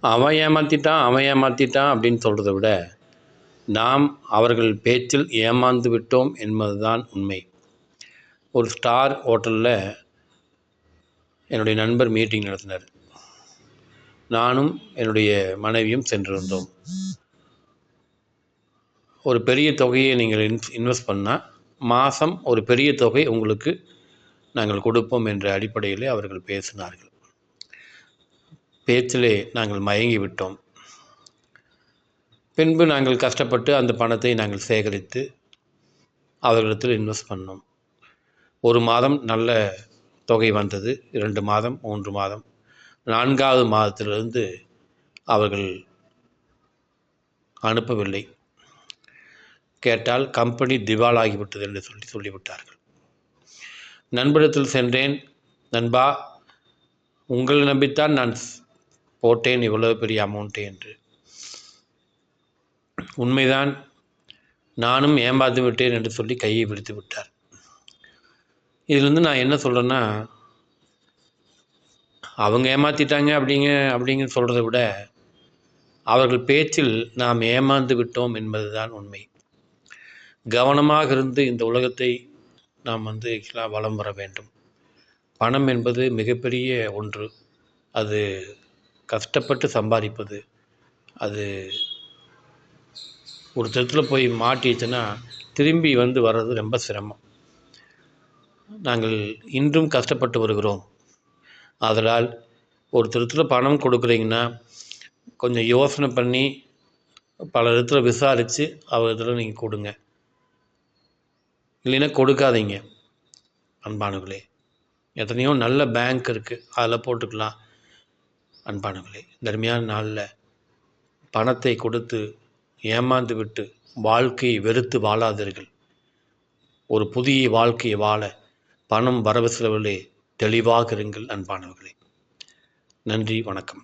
அவன் ஏமாற்றிட்டான் அப்படின்னு சொல்கிறத விட நாம் அவர்கள் பேச்சில் ஏமாந்து விட்டோம் என்பதுதான் உண்மை. ஒரு ஸ்டார் ஹோட்டலில் என்னுடைய நண்பர் மீட்டிங் நடத்தினார். நானும் என்னுடைய மனைவியும் சென்றிருந்தோம். ஒரு பெரிய தொகையை நீங்கள் இன்வெஸ்ட் பண்ணால் மாதம் ஒரு பெரிய தொகை உங்களுக்கு நாங்கள் கொடுப்போம் என்ற அடிப்படையிலே அவர்கள் பேசினார்கள். பேச்சிலே நாங்கள் மயங்கி விட்டோம். பின்பு நாங்கள் கஷ்டப்பட்டு அந்த பணத்தை நாங்கள் சேகரித்து அவர்களிடத்தில் இன்வெஸ்ட் பண்ணோம். 1 மாதம் நல்ல தொகை வந்தது. 2 மாதம், 3 மாதம், 4வது மாதத்திலிருந்து அவர்கள் அனுப்பவில்லை. கேட்டால் கம்பெனி திவாலாகிவிட்டது என்று சொல்லிவிட்டார்கள். நண்பரிடத்தில் சென்றேன். நண்பா, உங்களை நம்பித்தான் நான் போட்டேன் இவ்வளவு பெரிய அமௌண்ட்டு என்று. உண்மைதான், நானும் ஏமாந்து விட்டேன் என்று சொல்லி கையை விரித்து விட்டார். இதிலிருந்து நான் என்ன சொல்கிறேன்னா, அவங்க ஏமாற்றிட்டாங்க அப்படிங்க சொல்கிறத விட அவர்கள் பேச்சில் நாம் ஏமாந்து விட்டோம் என்பதுதான் உண்மை. கவனமாக இருந்து இந்த உலகத்தை நாம் வலம் வர வேண்டும். பணம் என்பது மிகப்பெரிய ஒன்று. அது கஷ்டப்பட்டு சம்பாதிப்பது. அது ஒரு இடத்துல போய் மாட்டிச்சுன்னா திரும்பி வர்றது ரொம்ப சிரமம். நாங்கள் இன்றும் கஷ்டப்பட்டு வருகிறோம். ஆதலால் ஒரு இடத்துல பணம் கொடுக்குறீங்கன்னா கொஞ்சம் யோசனை பண்ணி பல இடத்துல விசாரித்து அவரிடத்துல நீங்கள் கொடுங்க. இல்லைன்னா கொடுக்காதீங்க. அன்பானவர்களே, எத்தனையோ நல்ல பேங்க் இருக்குது, அதில் போட்டுக்கலாம். அன்பானவர்களே, தர்மையான நாளில் பணத்தை கொடுத்து ஏமாந்து விட்டு வாழ்க்கையை வெறுத்து வாழாதீர்கள். ஒரு புதிய வாழ்க்கையை வாழ பணம் வரவு செலவிலே தெளிவாக இருங்கள். அன்பானவர்களே, நன்றி, வணக்கம்.